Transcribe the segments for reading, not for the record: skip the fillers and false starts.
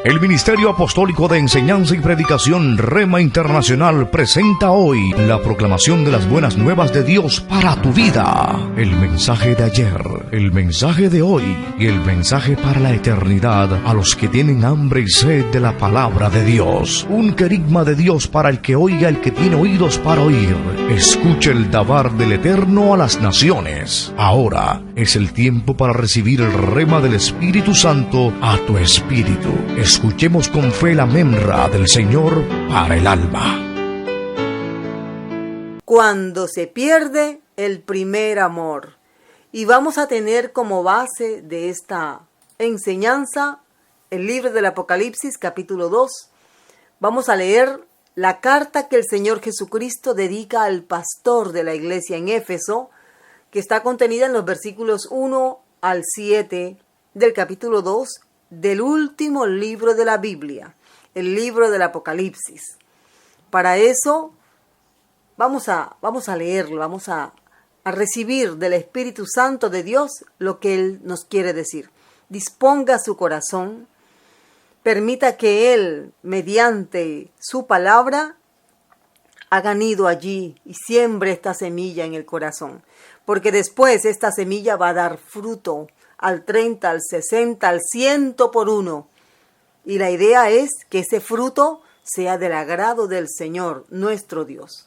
El Ministerio Apostólico de Enseñanza y Predicación Rema Internacional presenta hoy la proclamación de las buenas nuevas de Dios para tu vida. El mensaje de ayer, el mensaje de hoy y el mensaje para la eternidad a los que tienen hambre y sed de la palabra de Dios. Un querigma de Dios para el que oiga, el que tiene oídos para oír. Escuche el dabar del Eterno a las naciones. Ahora es el tiempo para recibir el rema del Espíritu Santo a tu espíritu. Escuchemos con fe la memra del Señor para el alma. Cuando se pierde el primer amor. Y vamos a tener como base de esta enseñanza el libro del Apocalipsis, capítulo 2. Vamos a leer la carta que el Señor Jesucristo dedica al pastor de la iglesia en Éfeso, que está contenida en los versículos 1 al 7 del capítulo 2 del último libro de la Biblia, el libro del Apocalipsis. Para eso vamos a leerlo, vamos a recibir del Espíritu Santo de Dios lo que Él nos quiere decir. Disponga su corazón, permita que Él, mediante su palabra, haga nido allí y siembre esta semilla en el corazón, porque después esta semilla va a dar fruto al 30, al 60, al 100 por uno. Y la idea es que ese fruto sea del agrado del Señor, nuestro Dios.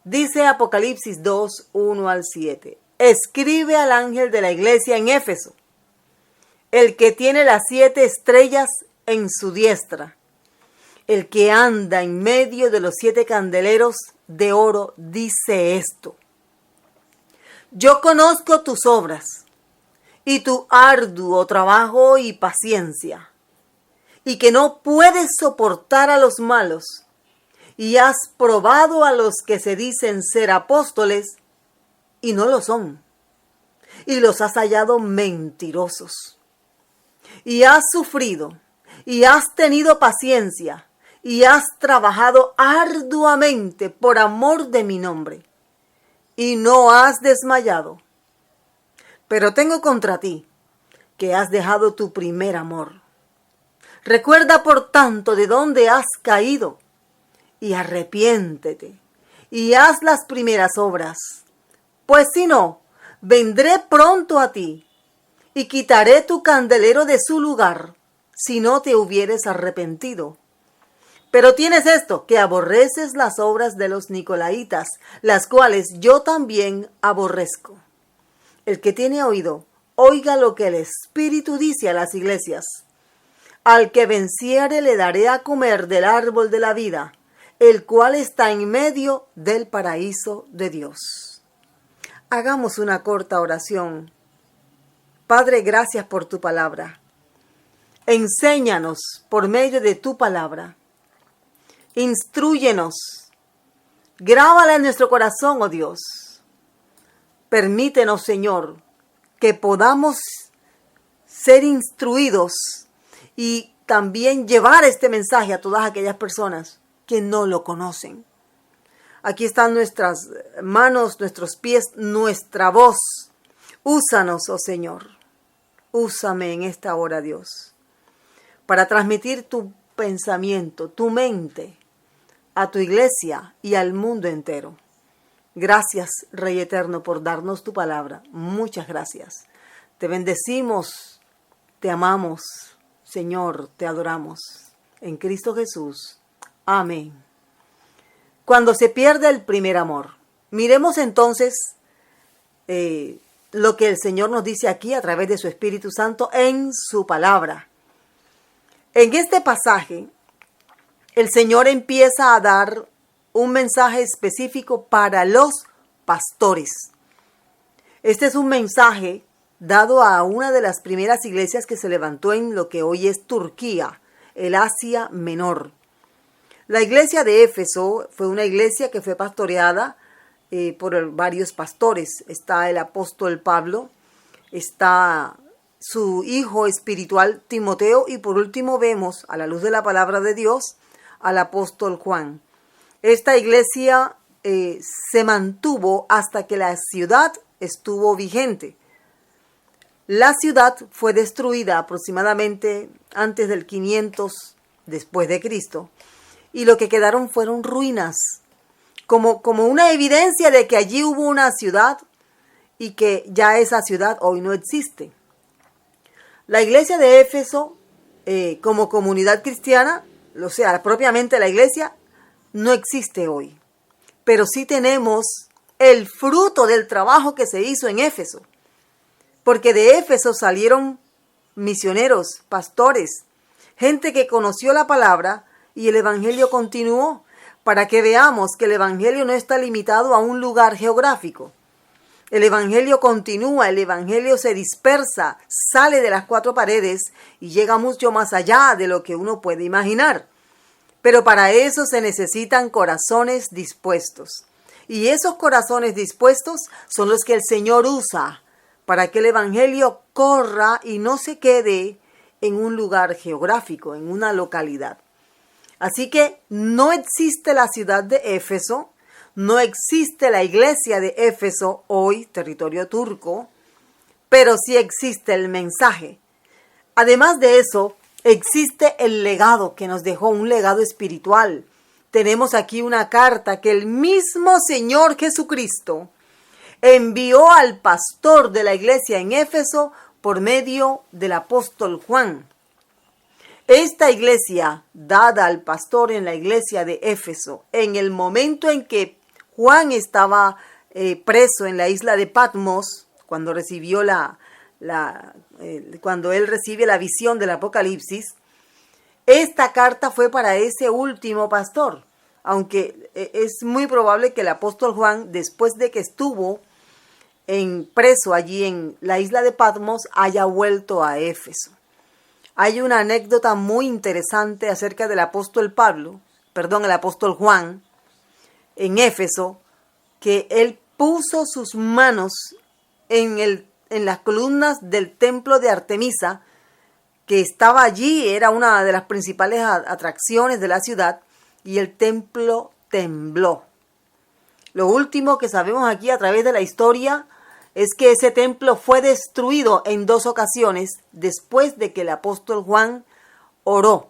Dice Apocalipsis 2, 1 al 7. Escribe al ángel de la iglesia en Éfeso, el que tiene las 7 estrellas en su diestra, el que anda en medio de los 7 candeleros de oro, dice esto: yo conozco tus obras y tu arduo trabajo y paciencia, y que no puedes soportar a los malos, y has probado a los que se dicen ser apóstoles, y no lo son, y los has hallado mentirosos. Y has sufrido, y has tenido paciencia, y has trabajado arduamente por amor de mi nombre, y no has desmayado. Pero tengo contra ti que has dejado tu primer amor. Recuerda, por tanto, de dónde has caído, y arrepiéntete, y haz las primeras obras. Pues si no, vendré pronto a ti, y quitaré tu candelero de su lugar, si no te hubieres arrepentido. Pero tienes esto, que aborreces las obras de los nicolaítas, las cuales yo también aborrezco. El que tiene oído, oiga lo que el Espíritu dice a las iglesias. Al que venciere le daré a comer del árbol de la vida, el cual está en medio del paraíso de Dios. Hagamos una corta oración. Padre, gracias por tu palabra. Enséñanos por medio de tu palabra. Instrúyenos. Grábala en nuestro corazón, oh Dios. Permítenos, Señor, que podamos ser instruidos y también llevar este mensaje a todas aquellas personas que no lo conocen. Aquí están nuestras manos, nuestros pies, nuestra voz. Úsanos, oh Señor. Úsame en esta hora, Dios, para transmitir tu pensamiento, tu mente, a tu iglesia y al mundo entero. Gracias, Rey Eterno, por darnos tu palabra. Muchas gracias. Te bendecimos, te amamos, Señor, te adoramos. En Cristo Jesús. Amén. Cuando se pierde el primer amor. Miremos entonces lo que el Señor nos dice aquí a través de su Espíritu Santo en su palabra. En este pasaje, el Señor empieza a dar un mensaje específico para los pastores. Este es un mensaje dado a una de las primeras iglesias que se levantó en lo que hoy es Turquía, el Asia Menor. La iglesia de Éfeso fue una iglesia que fue pastoreada por varios pastores. Está el apóstol Pablo, está su hijo espiritual Timoteo y por último vemos, a la luz de la palabra de Dios, al apóstol Juan. Esta iglesia se mantuvo hasta que la ciudad estuvo vigente. La ciudad fue destruida aproximadamente antes del 500 después de Cristo, y lo que quedaron fueron ruinas, como una evidencia de que allí hubo una ciudad y que ya esa ciudad hoy no existe. La iglesia de Éfeso, como comunidad cristiana, o sea, propiamente la iglesia, no existe hoy. Pero sí tenemos el fruto del trabajo que se hizo en Éfeso. Porque de Éfeso salieron misioneros, pastores, gente que conoció la palabra y el evangelio continuó, para que veamos que el evangelio no está limitado a un lugar geográfico. El evangelio continúa, el evangelio se dispersa, sale de las cuatro paredes y llega mucho más allá de lo que uno puede imaginar. Pero para eso se necesitan corazones dispuestos. Y esos corazones dispuestos son los que el Señor usa para que el evangelio corra y no se quede en un lugar geográfico, en una localidad. Así que no existe la ciudad de Éfeso, no existe la iglesia de Éfeso, hoy territorio turco, pero sí existe el mensaje. Además de eso, existe el legado que nos dejó, un legado espiritual. Tenemos aquí una carta que el mismo Señor Jesucristo envió al pastor de la iglesia en Éfeso por medio del apóstol Juan. Esta iglesia, dada al pastor en la iglesia de Éfeso, en el momento en que Juan estaba preso en la isla de Patmos, cuando recibió cuando él recibe la visión del Apocalipsis, esta carta fue para ese último pastor, aunque es muy probable que el apóstol Juan, después de que estuvo preso allí en la isla de Patmos, haya vuelto a Éfeso. Hay una anécdota muy interesante acerca del apóstol el apóstol Juan, en Éfeso, que él puso sus manos en las columnas del templo de Artemisa, que estaba allí, era una de las principales atracciones de la ciudad, y el templo tembló. Lo último que sabemos aquí a través de la historia es que ese templo fue destruido en 2 ocasiones después de que el apóstol Juan oró.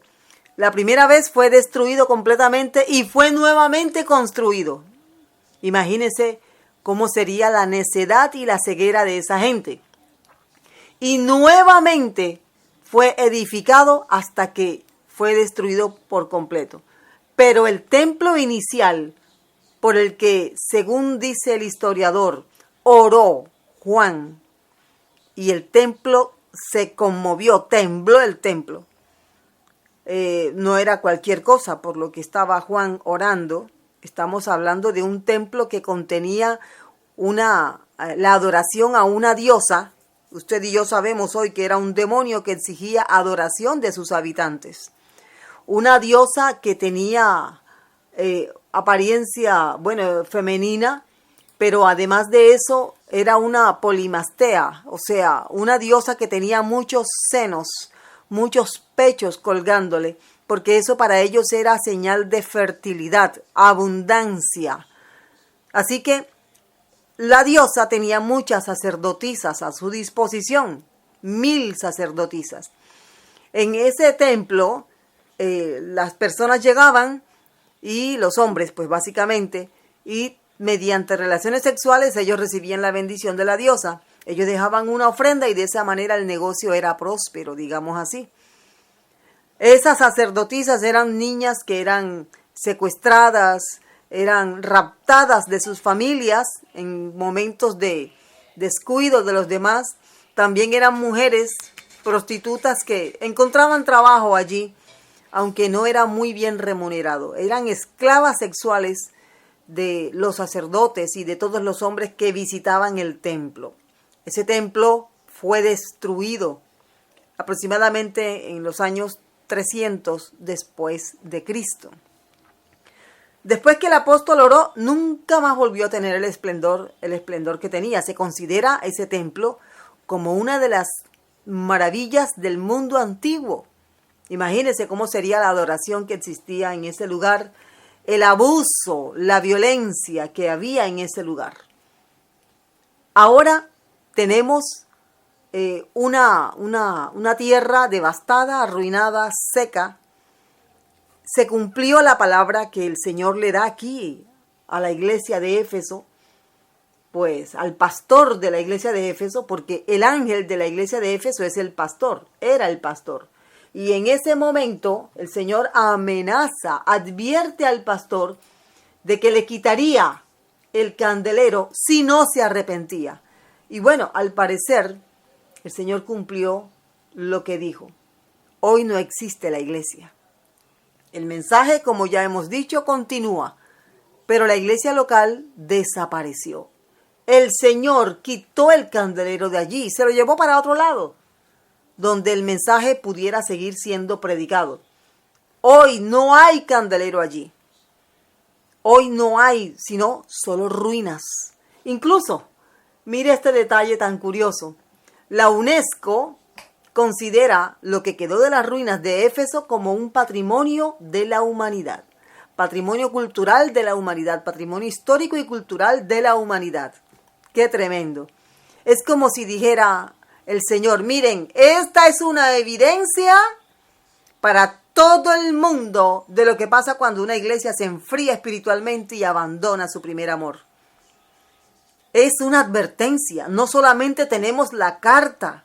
La primera vez fue destruido completamente y fue nuevamente construido. Imagínense cómo sería la necedad y la ceguera de esa gente. Y nuevamente fue edificado hasta que fue destruido por completo. Pero el templo inicial, por el que, según dice el historiador, oró Juan, y el templo se conmovió, tembló el templo. No era cualquier cosa por lo que estaba Juan orando. Estamos hablando de un templo que contenía la adoración a una diosa. Usted y yo sabemos hoy que era un demonio que exigía adoración de sus habitantes. Una diosa que tenía apariencia, femenina, pero además de eso era una polimastea, o sea, una diosa que tenía muchos senos, muchos pechos colgándole, porque eso para ellos era señal de fertilidad, abundancia. Así que la diosa tenía muchas sacerdotisas a su disposición, 1000 sacerdotisas. En ese templo las personas llegaban, y los hombres pues básicamente, y mediante relaciones sexuales ellos recibían la bendición de la diosa. Ellos dejaban una ofrenda y de esa manera el negocio era próspero, digamos así. Esas sacerdotisas eran niñas que eran secuestradas, eran raptadas de sus familias en momentos de descuido de los demás. También eran mujeres prostitutas que encontraban trabajo allí, aunque no era muy bien remunerado. Eran esclavas sexuales de los sacerdotes y de todos los hombres que visitaban el templo. Ese templo fue destruido aproximadamente en los años 300 después de Cristo. Después que el apóstol oró, nunca más volvió a tener el esplendor que tenía. Se considera ese templo como una de las maravillas del mundo antiguo. Imagínense cómo sería la adoración que existía en ese lugar, el abuso, la violencia que había en ese lugar. Ahora tenemos una tierra devastada, arruinada, seca, se cumplió la palabra que el Señor le da aquí a la iglesia de Éfeso, pues al pastor de la iglesia de Éfeso, porque el ángel de la iglesia de Éfeso es el pastor, era el pastor. Y en ese momento el Señor amenaza, advierte al pastor de que le quitaría el candelero si no se arrepentía. Y bueno, al parecer el Señor cumplió lo que dijo. Hoy no existe la iglesia. El mensaje, como ya hemos dicho, continúa, pero la iglesia local desapareció. El Señor quitó el candelero de allí y se lo llevó para otro lado, donde el mensaje pudiera seguir siendo predicado. Hoy no hay candelero allí. Hoy no hay, sino solo ruinas. Incluso, mire este detalle tan curioso. La UNESCO considera lo que quedó de las ruinas de Éfeso como un patrimonio de la humanidad. Patrimonio cultural de la humanidad, patrimonio histórico y cultural de la humanidad. ¡Qué tremendo! Es como si dijera el Señor, miren, esta es una evidencia para todo el mundo de lo que pasa cuando una iglesia se enfría espiritualmente y abandona su primer amor. Es una advertencia. No solamente tenemos la carta,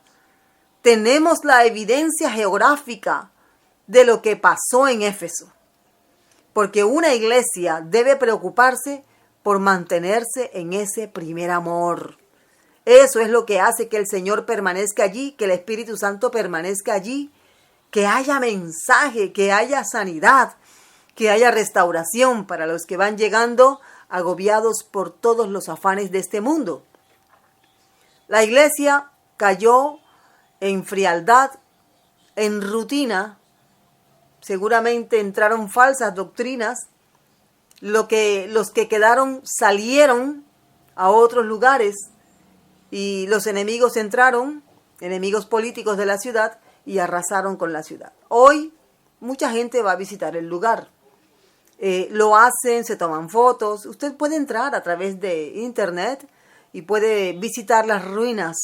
tenemos la evidencia geográfica de lo que pasó en Éfeso. Porque una iglesia debe preocuparse por mantenerse en ese primer amor. Eso es lo que hace que el Señor permanezca allí, que el Espíritu Santo permanezca allí, que haya mensaje, que haya sanidad, que haya restauración para los que van llegando agobiados por todos los afanes de este mundo. La iglesia cayó en frialdad, en rutina. Seguramente entraron falsas doctrinas. Los que quedaron salieron a otros lugares y los enemigos entraron, enemigos políticos de la ciudad, y arrasaron con la ciudad. Hoy mucha gente va a visitar el lugar. Lo hacen, se toman fotos. Usted puede entrar a través de internet y puede visitar las ruinas.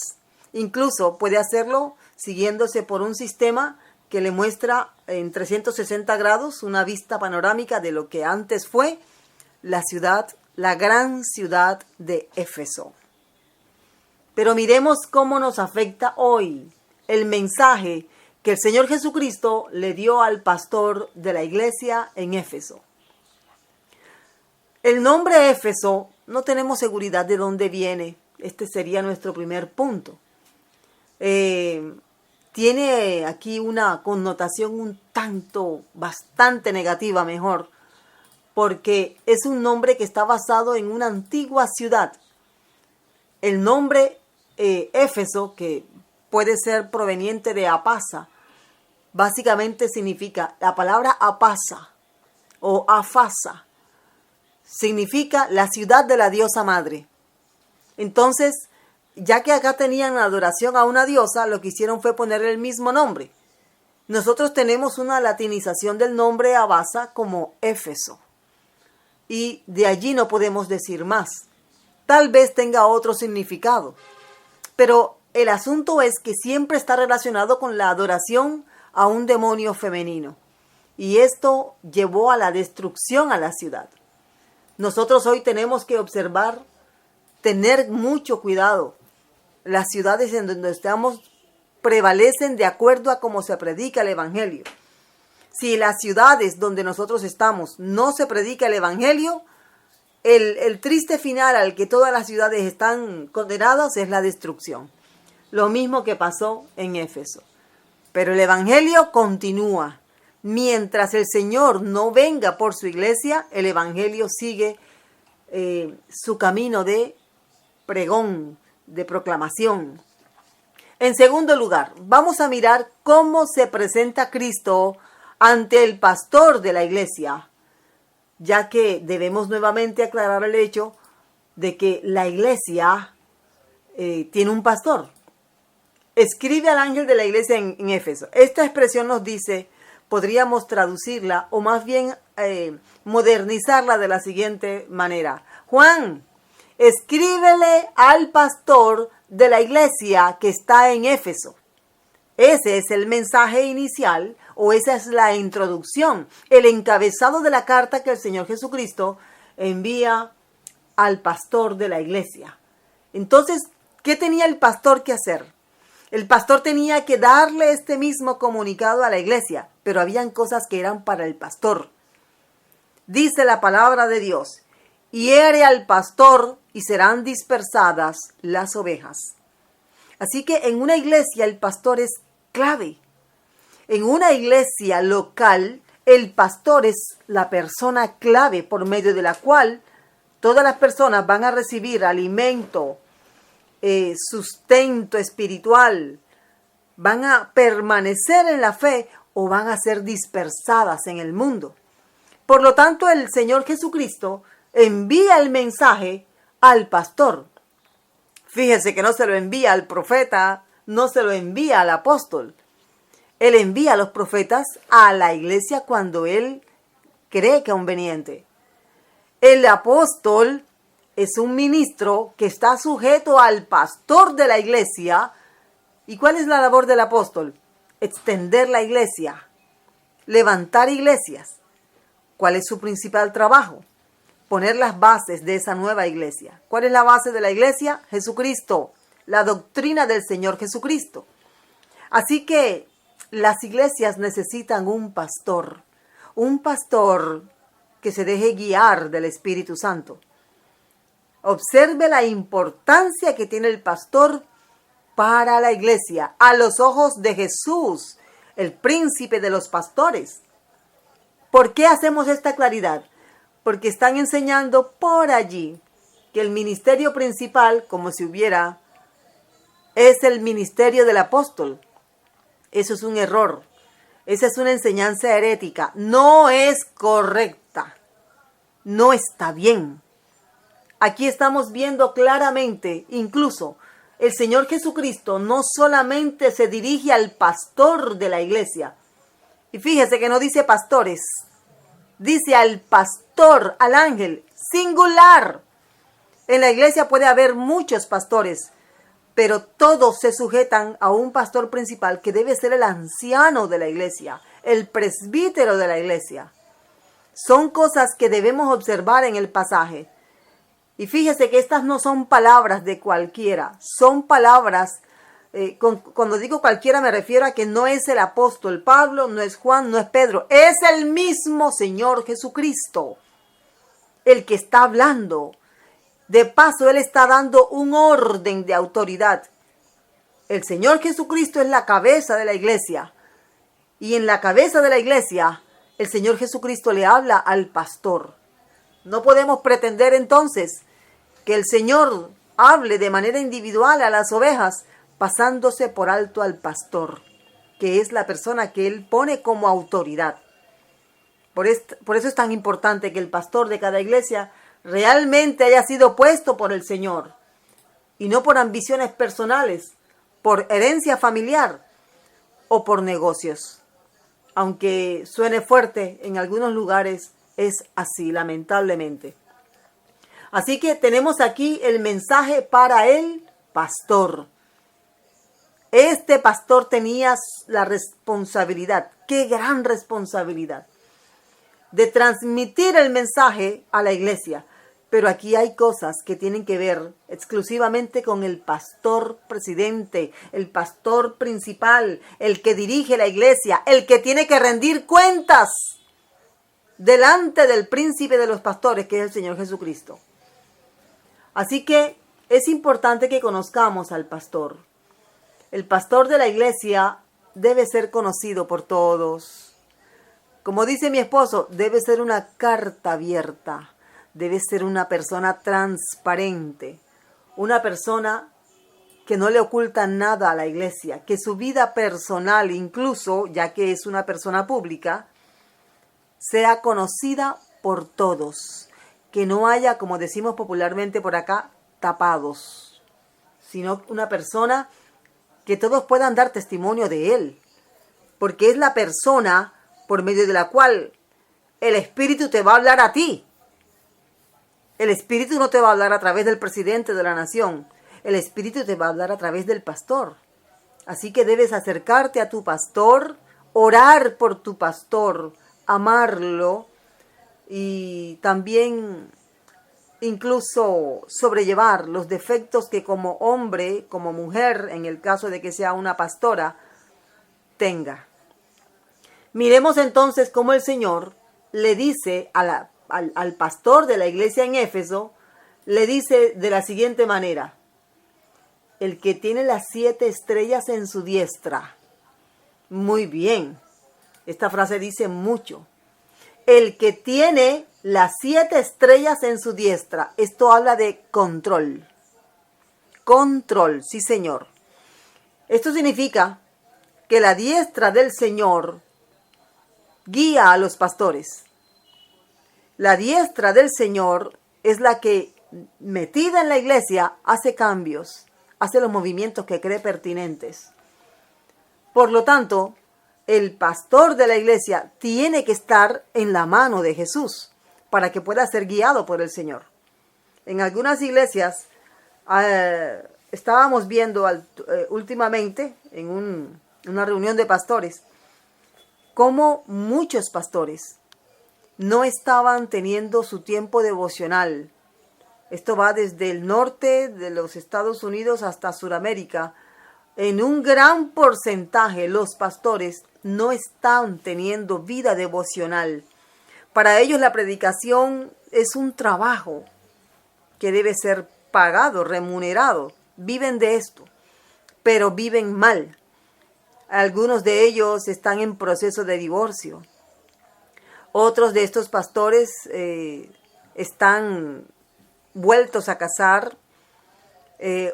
Incluso puede hacerlo siguiéndose por un sistema que le muestra en 360 grados una vista panorámica de lo que antes fue la ciudad, la gran ciudad de Éfeso. Pero miremos cómo nos afecta hoy el mensaje que el Señor Jesucristo le dio al pastor de la iglesia en Éfeso. El nombre Éfeso no tenemos seguridad de dónde viene. Este sería nuestro primer punto. Tiene aquí una connotación un tanto, bastante negativa mejor, porque es un nombre que está basado en una antigua ciudad. El nombre Éfeso, que puede ser proveniente de Apasa, básicamente significa, la palabra Apasa o Afasa, significa la ciudad de la diosa madre. Entonces, ya que acá tenían adoración a una diosa, lo que hicieron fue ponerle el mismo nombre. Nosotros tenemos una latinización del nombre Abasa como Éfeso. Y de allí no podemos decir más. Tal vez tenga otro significado. Pero el asunto es que siempre está relacionado con la adoración a un demonio femenino. Y esto llevó a la destrucción a la ciudad. Nosotros hoy tenemos que observar, tener mucho cuidado. Las ciudades en donde estamos prevalecen de acuerdo a cómo se predica el Evangelio. Si las ciudades donde nosotros estamos no se predica el Evangelio, el triste final al que todas las ciudades están condenadas es la destrucción. Lo mismo que pasó en Éfeso. Pero el Evangelio continúa. Mientras el Señor no venga por su iglesia, el Evangelio sigue su camino de pregón, de proclamación. En segundo lugar, vamos a mirar cómo se presenta Cristo ante el pastor de la iglesia, ya que debemos nuevamente aclarar el hecho de que la iglesia tiene un pastor. Escribe al ángel de la iglesia en Éfeso. Esta expresión nos dice, podríamos traducirla o más bien modernizarla de la siguiente manera. Juan, escríbele al pastor de la iglesia que está en Éfeso. Ese es el mensaje inicial, o esa es la introducción, el encabezado de la carta que el Señor Jesucristo envía al pastor de la iglesia. Entonces, ¿qué tenía el pastor que hacer? El pastor tenía que darle este mismo comunicado a la iglesia, pero habían cosas que eran para el pastor. Dice la palabra de Dios: hiere al pastor y serán dispersadas las ovejas. Así que en una iglesia el pastor es clave. En una iglesia local, el pastor es la persona clave por medio de la cual todas las personas van a recibir alimento, sustento espiritual, van a permanecer en la fe o van a ser dispersadas en el mundo. Por lo tanto, el Señor Jesucristo envía el mensaje al pastor. Fíjese que no se lo envía al profeta, no se lo envía al apóstol. Él envía a los profetas a la iglesia cuando él cree conveniente. El apóstol es un ministro que está sujeto al pastor de la iglesia. ¿Y cuál es la labor del apóstol? Extender la iglesia, levantar iglesias. ¿Cuál es su principal trabajo? Poner las bases de esa nueva iglesia. ¿Cuál es la base de la iglesia? Jesucristo, la doctrina del Señor Jesucristo. Así que las iglesias necesitan un pastor que se deje guiar del Espíritu Santo. Observe la importancia que tiene el pastor para la iglesia, a los ojos de Jesús, el príncipe de los pastores. ¿Por qué hacemos esta claridad? Porque están enseñando por allí que el ministerio principal, como si hubiera, es el ministerio del apóstol. Eso es un error. Esa es una enseñanza herética. No es correcta. No está bien. Aquí estamos viendo claramente, incluso, el Señor Jesucristo no solamente se dirige al pastor de la iglesia. Y fíjese que no dice pastores. Dice al pastor, al ángel, singular. En la iglesia puede haber muchos pastores, pero todos se sujetan a un pastor principal que debe ser el anciano de la iglesia, el presbítero de la iglesia. Son cosas que debemos observar en el pasaje. Y fíjese que estas no son palabras de cualquiera, son palabras, cuando digo cualquiera me refiero a que no es el apóstol Pablo, no es Juan, no es Pedro, es el mismo Señor Jesucristo el que está hablando. De paso, Él está dando un orden de autoridad. El Señor Jesucristo es la cabeza de la iglesia. Y en la cabeza de la iglesia, el Señor Jesucristo le habla al pastor. No podemos pretender entonces que el Señor hable de manera individual a las ovejas, pasándose por alto al pastor, que es la persona que Él pone como autoridad. Por eso es tan importante que el pastor de cada iglesia realmente haya sido puesto por el Señor y no por ambiciones personales, por herencia familiar o por negocios. Aunque suene fuerte, en algunos lugares es así, lamentablemente. Así que tenemos aquí el mensaje para el pastor. Este pastor tenía la responsabilidad, qué gran responsabilidad, de transmitir el mensaje a la iglesia. Pero aquí hay cosas que tienen que ver exclusivamente con el pastor presidente, el pastor principal, el que dirige la iglesia, el que tiene que rendir cuentas delante del príncipe de los pastores, que es el Señor Jesucristo. Así que es importante que conozcamos al pastor. El pastor de la iglesia debe ser conocido por todos. Como dice mi esposo, debe ser una carta abierta. Debe ser una persona transparente, una persona que no le oculta nada a la iglesia, que su vida personal, incluso, ya que es una persona pública, sea conocida por todos, que no haya, como decimos popularmente por acá, tapados, sino una persona que todos puedan dar testimonio de él, porque es la persona por medio de la cual el Espíritu te va a hablar a ti. El Espíritu no te va a hablar a través del presidente de la nación. El Espíritu te va a hablar a través del pastor. Así que debes acercarte a tu pastor, orar por tu pastor, amarlo y también incluso sobrellevar los defectos que como hombre, como mujer, en el caso de que sea una pastora, tenga. Miremos entonces cómo el Señor le dice al pastor de la iglesia en Éfeso, le dice de la siguiente manera: el que tiene las 7 estrellas en su diestra. Muy bien, esta frase dice mucho. El que tiene las 7 estrellas en su diestra. Esto habla de control. Control, sí señor. Esto significa que la diestra del Señor guía a los pastores. La diestra del Señor es la que, metida en la iglesia, hace cambios, hace los movimientos que cree pertinentes. Por lo tanto, el pastor de la iglesia tiene que estar en la mano de Jesús para que pueda ser guiado por el Señor. En algunas iglesias estábamos viendo últimamente en una reunión de pastores cómo muchos pastores no estaban teniendo su tiempo devocional. Esto va desde el norte de los Estados Unidos hasta Sudamérica. En un gran porcentaje los pastores no están teniendo vida devocional. Para ellos la predicación es un trabajo que debe ser pagado, remunerado. Viven de esto, pero viven mal. Algunos de ellos están en proceso de divorcio. Otros de estos pastores están vueltos a casar.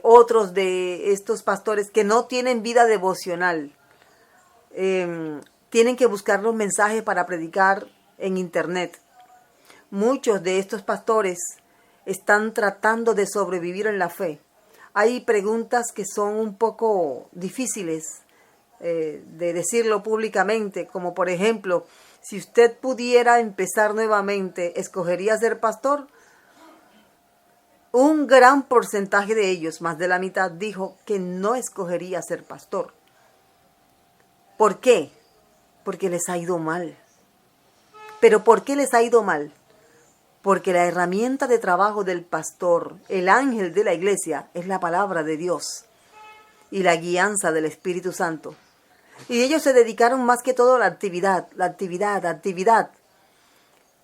Otros de estos pastores que no tienen vida devocional tienen que buscar los mensajes para predicar en internet. Muchos de estos pastores están tratando de sobrevivir en la fe. Hay preguntas que son un poco difíciles de decirlo públicamente, como por ejemplo, si usted pudiera empezar nuevamente, ¿escogería ser pastor? Un gran porcentaje de ellos, más de la mitad, dijo que no escogería ser pastor. ¿Por qué? Porque les ha ido mal. ¿Pero por qué les ha ido mal? Porque la herramienta de trabajo del pastor, el ángel de la iglesia, es la palabra de Dios y la guianza del Espíritu Santo. Y ellos se dedicaron más que todo a la actividad.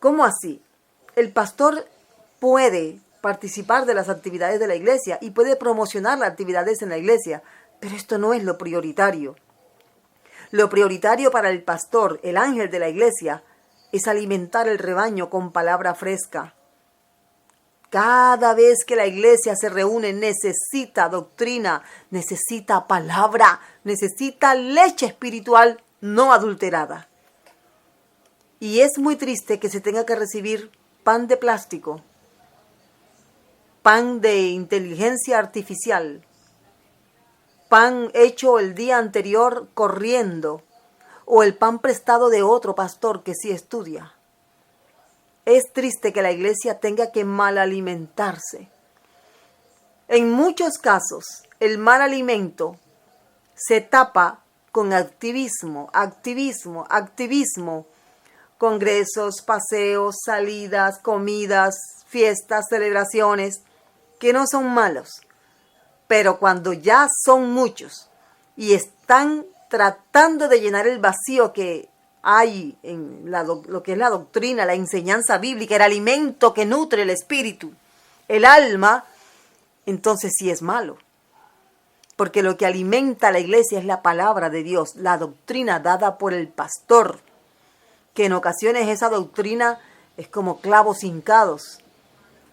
¿Cómo así? El pastor puede participar de las actividades de la iglesia y puede promocionar las actividades en la iglesia, pero esto no es lo prioritario. Lo prioritario para el pastor, el ángel de la iglesia, es alimentar el rebaño con palabra fresca. Cada vez que la iglesia se reúne necesita doctrina, necesita palabra, necesita leche espiritual no adulterada. Y es muy triste que se tenga que recibir pan de plástico, pan de inteligencia artificial, pan hecho el día anterior corriendo, o el pan prestado de otro pastor que sí estudia. Es triste que la iglesia tenga que mal alimentarse. En muchos casos, el mal alimento se tapa con activismo, congresos, paseos, salidas, comidas, fiestas, celebraciones, que no son malos. Pero cuando ya son muchos y están tratando de llenar el vacío que hay en lo que es la doctrina, la enseñanza bíblica, el alimento que nutre el espíritu, el alma, entonces sí es malo. Porque lo que alimenta a la iglesia es la palabra de Dios, la doctrina dada por el pastor, que en ocasiones esa doctrina es como clavos hincados.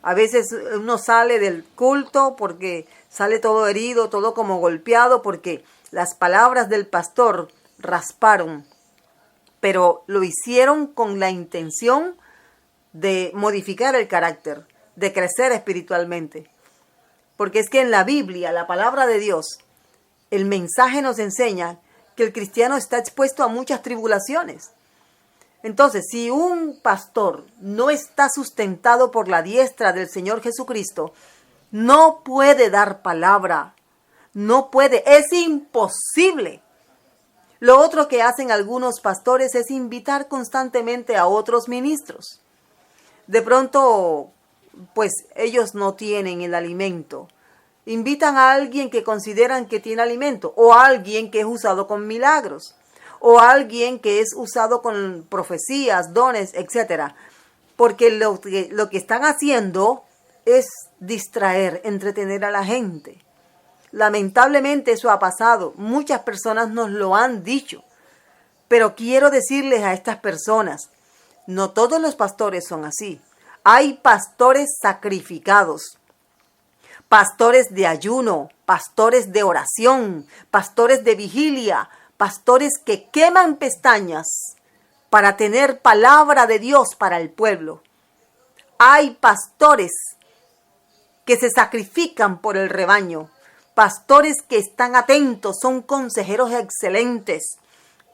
A veces uno sale del culto porque sale todo herido, todo como golpeado, porque las palabras del pastor rasparon, pero lo hicieron con la intención de modificar el carácter, de crecer espiritualmente. Porque es que en la Biblia, la palabra de Dios, el mensaje nos enseña que el cristiano está expuesto a muchas tribulaciones. Entonces, si un pastor no está sustentado por la diestra del Señor Jesucristo, No puede dar palabra. No puede. Es imposible. Lo otro que hacen algunos pastores es invitar constantemente a otros ministros. De pronto, pues ellos no tienen el alimento. Invitan a alguien que consideran que tiene alimento, o a alguien que es usado con milagros, o a alguien que es usado con profecías, dones, etc. Porque lo que están haciendo es distraer, entretener a la gente. Lamentablemente eso ha pasado. Muchas personas nos lo han dicho. Pero quiero decirles a estas personas, no todos los pastores son así. Hay pastores sacrificados, pastores de ayuno, pastores de oración, pastores de vigilia, pastores que queman pestañas para tener palabra de Dios para el pueblo. Hay pastores que se sacrifican por el rebaño, pastores que están atentos, son consejeros excelentes,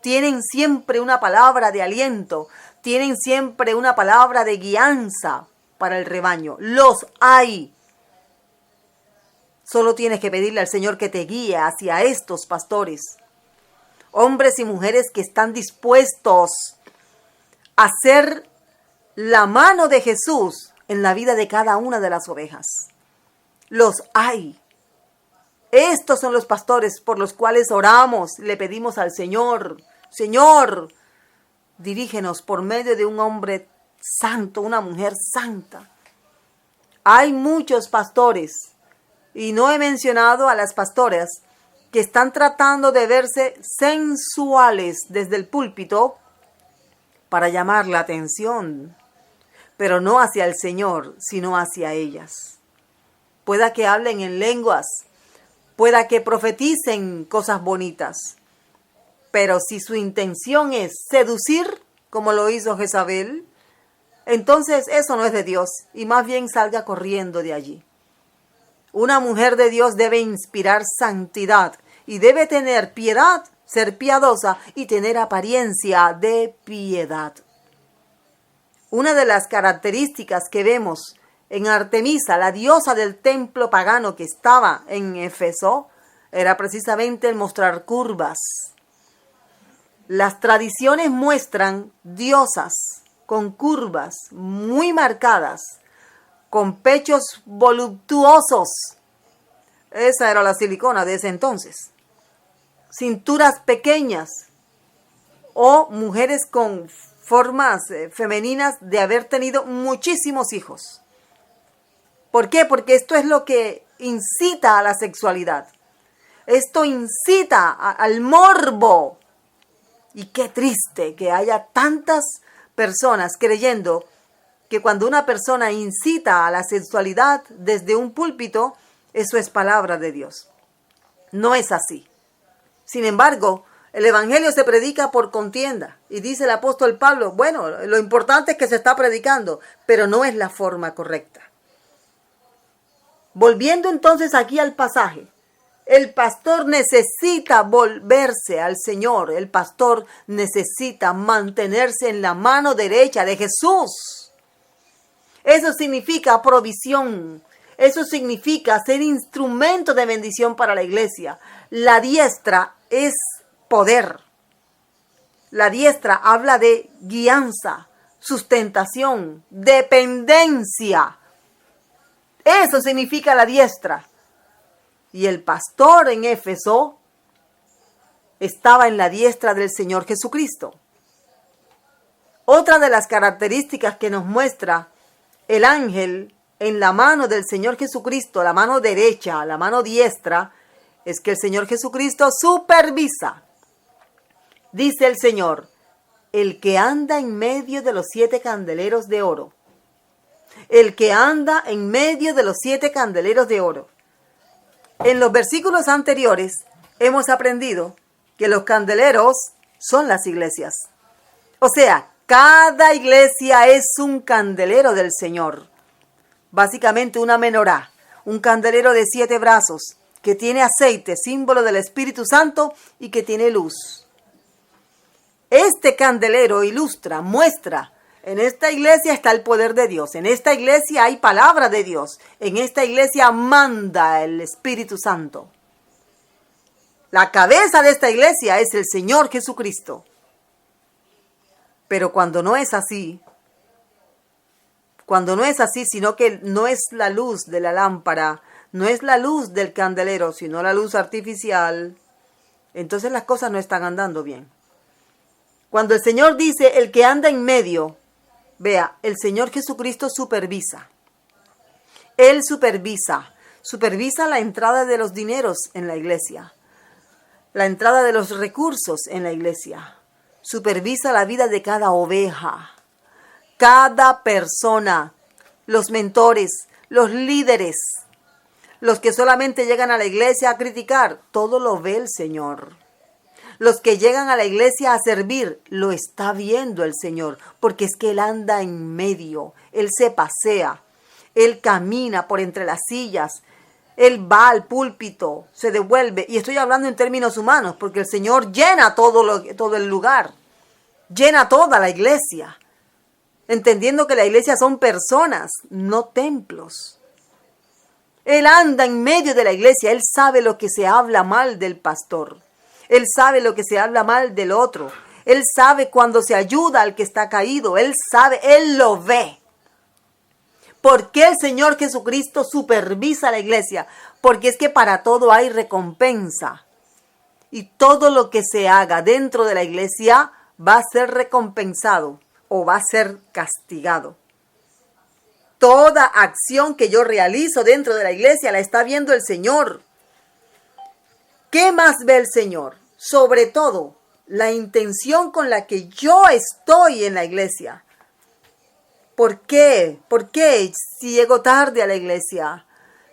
tienen siempre una palabra de aliento, tienen siempre una palabra de guianza para el rebaño. Los hay. Solo tienes que pedirle al Señor que te guíe hacia estos pastores. Hombres y mujeres que están dispuestos a ser la mano de Jesús en la vida de cada una de las ovejas. Los hay. Estos son los pastores por los cuales oramos, le pedimos al Señor, Señor, dirígenos por medio de un hombre santo, una mujer santa. Hay muchos pastores, y no he mencionado a las pastoras, que están tratando de verse sensuales desde el púlpito para llamar la atención, pero no hacia el Señor, sino hacia ellas. Pueda que hablen en lenguas, pueda que profeticen cosas bonitas, pero si su intención es seducir, como lo hizo Jezabel, entonces eso no es de Dios, y más bien salga corriendo de allí. Una mujer de Dios debe inspirar santidad y debe tener piedad, ser piadosa y tener apariencia de piedad. Una de las características que vemos en Artemisa, la diosa del templo pagano que estaba en Éfeso, era precisamente el mostrar curvas. Las tradiciones muestran diosas con curvas muy marcadas, con pechos voluptuosos. Esa era la silicona de ese entonces. Cinturas pequeñas o mujeres con formas femeninas de haber tenido muchísimos hijos. ¿Por qué? Porque esto es lo que incita a la sexualidad. Esto incita al morbo. Y qué triste que haya tantas personas creyendo que cuando una persona incita a la sexualidad desde un púlpito, eso es palabra de Dios. No es así. Sin embargo, el evangelio se predica por contienda. Y dice el apóstol Pablo, bueno, lo importante es que se está predicando, pero no es la forma correcta. Volviendo entonces aquí al pasaje, el pastor necesita volverse al Señor. El pastor necesita mantenerse en la mano derecha de Jesús. Eso significa provisión. Eso significa ser instrumento de bendición para la iglesia. La diestra es poder. La diestra habla de guianza, sustentación, dependencia. Eso significa la diestra. Y el pastor en Éfeso estaba en la diestra del Señor Jesucristo. Otra de las características que nos muestra el ángel en la mano del Señor Jesucristo, la mano derecha, la mano diestra, es que el Señor Jesucristo supervisa. Dice el Señor, el que anda en medio de los 7 candeleros de oro. El que anda en medio de los 7 candeleros de oro. En los versículos anteriores hemos aprendido que los candeleros son las iglesias. O sea, cada iglesia es un candelero del Señor. Básicamente una menorá, un candelero de 7 brazos, que tiene aceite, símbolo del Espíritu Santo, y que tiene luz. Este candelero ilustra, muestra En esta iglesia está el poder de Dios. En esta iglesia hay palabra de Dios. En esta iglesia manda el Espíritu Santo. La cabeza de esta iglesia es el Señor Jesucristo. Pero cuando no es así, sino que no es la luz de la lámpara, no es la luz del candelero, sino la luz artificial, entonces las cosas no están andando bien. Cuando el Señor dice, el que anda en medio, vea, el Señor Jesucristo supervisa. Él supervisa la entrada de los dineros en la iglesia, la entrada de los recursos en la iglesia. Supervisa la vida de cada oveja, cada persona, los mentores, los líderes, los que solamente llegan a la iglesia a criticar, todo lo ve el Señor. Los que llegan a la iglesia a servir, lo está viendo el Señor, porque es que Él anda en medio, Él se pasea, Él camina por entre las sillas, Él va al púlpito, se devuelve, y estoy hablando en términos humanos, porque el Señor llena todo el lugar, llena toda la iglesia, entendiendo que la iglesia son personas, no templos. Él anda en medio de la iglesia, Él sabe lo que se habla mal del pastor, Él sabe lo que se habla mal del otro, Él sabe cuando se ayuda al que está caído, Él sabe, Él lo ve. ¿Por qué el Señor Jesucristo supervisa la iglesia? Porque es que para todo hay recompensa. Y todo lo que se haga dentro de la iglesia va a ser recompensado o va a ser castigado. Toda acción que yo realizo dentro de la iglesia la está viendo el Señor. ¿Qué más ve el Señor? Sobre todo, la intención con la que yo estoy en la iglesia. ¿Por qué? ¿Por qué si llego tarde a la iglesia?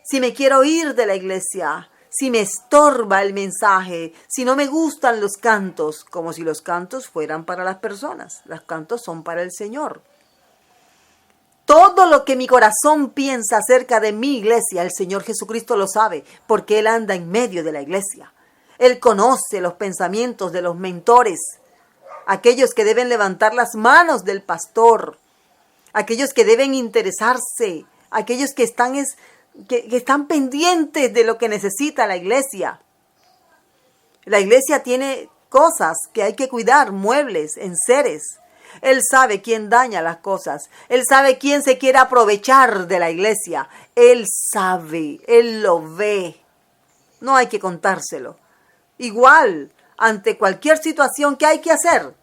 Si me quiero ir de la iglesia, si me estorba el mensaje, si no me gustan los cantos, como si los cantos fueran para las personas. Los cantos son para el Señor. Todo lo que mi corazón piensa acerca de mi iglesia, el Señor Jesucristo lo sabe, porque Él anda en medio de la iglesia. Él conoce los pensamientos de los mentores, aquellos que deben levantar las manos del pastor, aquellos que deben interesarse, aquellos que están pendientes de lo que necesita la iglesia. La iglesia tiene cosas que hay que cuidar, muebles, enseres. Él sabe quién daña las cosas. Él sabe quién se quiere aprovechar de la iglesia. Él sabe, Él lo ve. No hay que contárselo. Igual, ante cualquier situación que hay que hacer,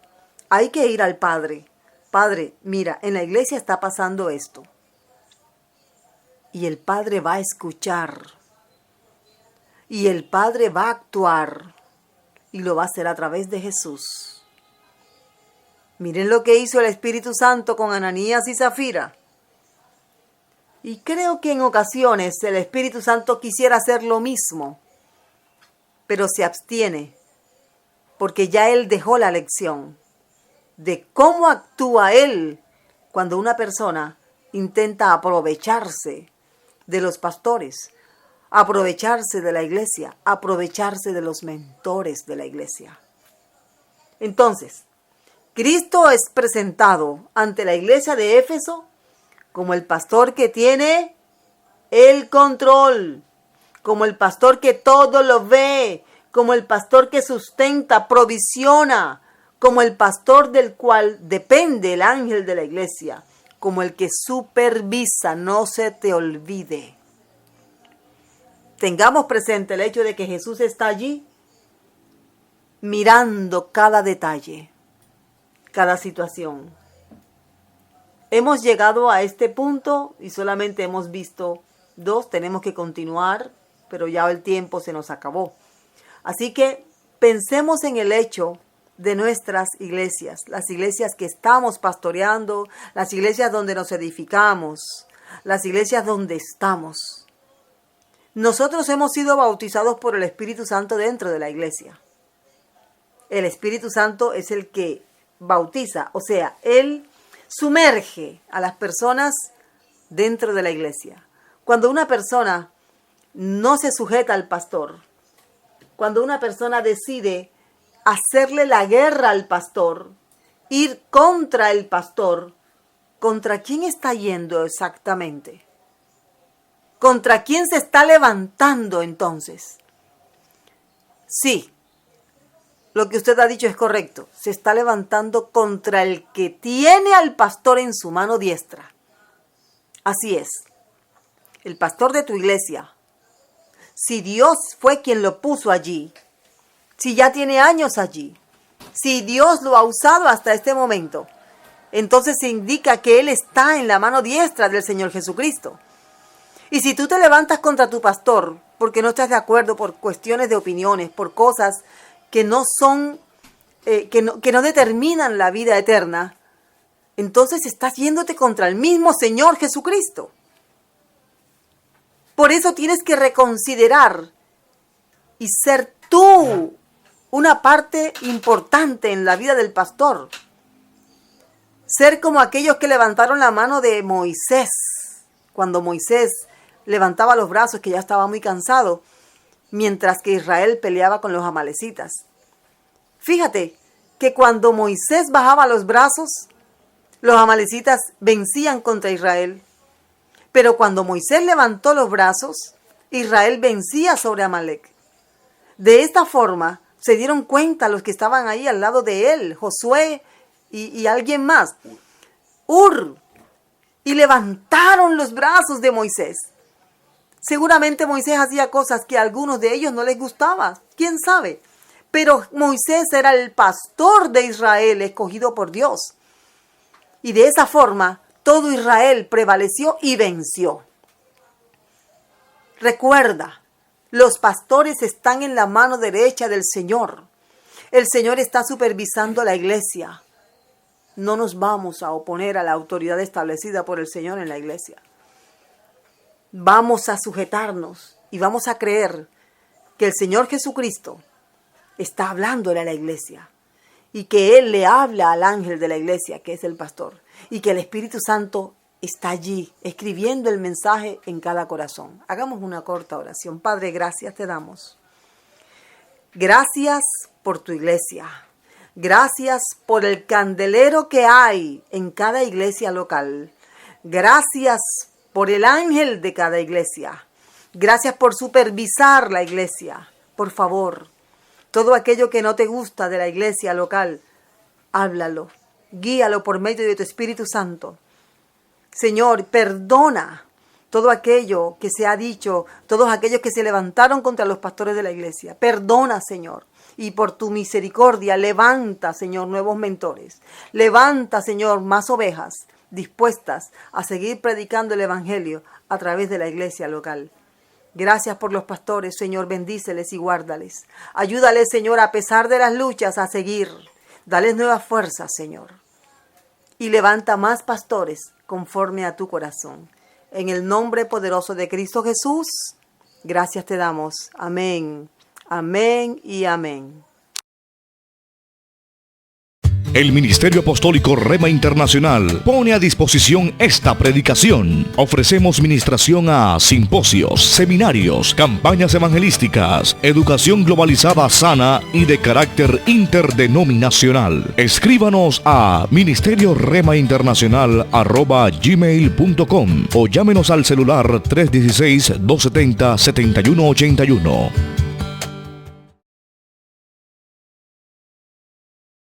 hay que ir al Padre. Padre, mira, en la iglesia está pasando esto. Y el Padre va a escuchar. Y el Padre va a actuar. Y lo va a hacer a través de Jesús. Miren lo que hizo el Espíritu Santo con Ananías y Zafira. Y creo que en ocasiones el Espíritu Santo quisiera hacer lo mismo, pero se abstiene, porque ya Él dejó la lección de cómo actúa Él cuando una persona intenta aprovecharse de los pastores, aprovecharse de la iglesia, aprovecharse de los mentores de la iglesia. Entonces, Cristo es presentado ante la iglesia de Éfeso como el pastor que tiene el control, como el pastor que todo lo ve, como el pastor que sustenta, provisiona, como el pastor del cual depende el ángel de la iglesia, como el que supervisa, no se te olvide. Tengamos presente el hecho de que Jesús está allí mirando cada detalle, cada situación. Hemos llegado a este punto y solamente hemos visto 2, tenemos que continuar, pero ya el tiempo se nos acabó. Así que pensemos en el hecho de nuestras iglesias, las iglesias que estamos pastoreando, las iglesias donde nos edificamos, las iglesias donde estamos. Nosotros hemos sido bautizados por el Espíritu Santo dentro de la iglesia. El Espíritu Santo es el que bautiza, o sea, Él sumerge a las personas dentro de la iglesia. Cuando una persona no se sujeta al pastor, cuando una persona decide hacerle la guerra al pastor, ir contra el pastor, ¿contra quién está yendo exactamente? ¿Contra quién se está levantando entonces? Sí, lo que usted ha dicho es correcto. Se está levantando contra el que tiene al pastor en su mano diestra. Así es. El pastor de tu iglesia. Si Dios fue quien lo puso allí, si ya tiene años allí, si Dios lo ha usado hasta este momento, entonces se indica que Él está en la mano diestra del Señor Jesucristo. Y si tú te levantas contra tu pastor porque no estás de acuerdo por cuestiones de opiniones, por cosas que no son, que no determinan la vida eterna, entonces estás yéndote contra el mismo Señor Jesucristo. Por eso tienes que reconsiderar y ser tú una parte importante en la vida del pastor. Ser como aquellos que levantaron la mano de Moisés, cuando Moisés levantaba los brazos, que ya estaba muy cansado, mientras que Israel peleaba con los amalecitas. Fíjate que cuando Moisés bajaba los brazos, los amalecitas vencían contra Israel. Pero cuando Moisés levantó los brazos, Israel vencía sobre Amalec. De esta forma se dieron cuenta los que estaban ahí al lado de él, Josué y alguien más, Ur, y levantaron los brazos de Moisés. Seguramente Moisés hacía cosas que a algunos de ellos no les gustaba, quién sabe. Pero Moisés era el pastor de Israel escogido por Dios. Y de esa forma todo Israel prevaleció y venció. Recuerda, los pastores están en la mano derecha del Señor. El Señor está supervisando la iglesia. No nos vamos a oponer a la autoridad establecida por el Señor en la iglesia. Vamos a sujetarnos y vamos a creer que el Señor Jesucristo está hablándole a la iglesia y que Él le habla al ángel de la iglesia, que es el pastor, y que el Espíritu Santo está allí escribiendo el mensaje en cada corazón. Hagamos una corta oración. Padre, gracias te damos. Gracias por tu iglesia. Gracias por el candelero que hay en cada iglesia local. Gracias por el ángel de cada iglesia. Gracias por supervisar la iglesia. Por favor, todo aquello que no te gusta de la iglesia local, háblalo. Guíalo por medio de tu Espíritu Santo. Señor, perdona todo aquello que se ha dicho, todos aquellos que se levantaron contra los pastores de la iglesia. Perdona, Señor. Y por tu misericordia, levanta, Señor, nuevos mentores. Levanta, Señor, más ovejas dispuestas a seguir predicando el Evangelio a través de la iglesia local. Gracias por los pastores, Señor, bendíceles y guárdales. Ayúdales, Señor, a pesar de las luchas, a seguir. Dales nuevas fuerzas, Señor. Y levanta más pastores conforme a tu corazón. En el nombre poderoso de Cristo Jesús, gracias te damos. Amén, amén y amén. El Ministerio Apostólico Rema Internacional pone a disposición esta predicación. Ofrecemos ministración a simposios, seminarios, campañas evangelísticas, educación globalizada sana y de carácter interdenominacional. Escríbanos a ministerioremainternacional@gmail.com o llámenos al celular 316-270-7181.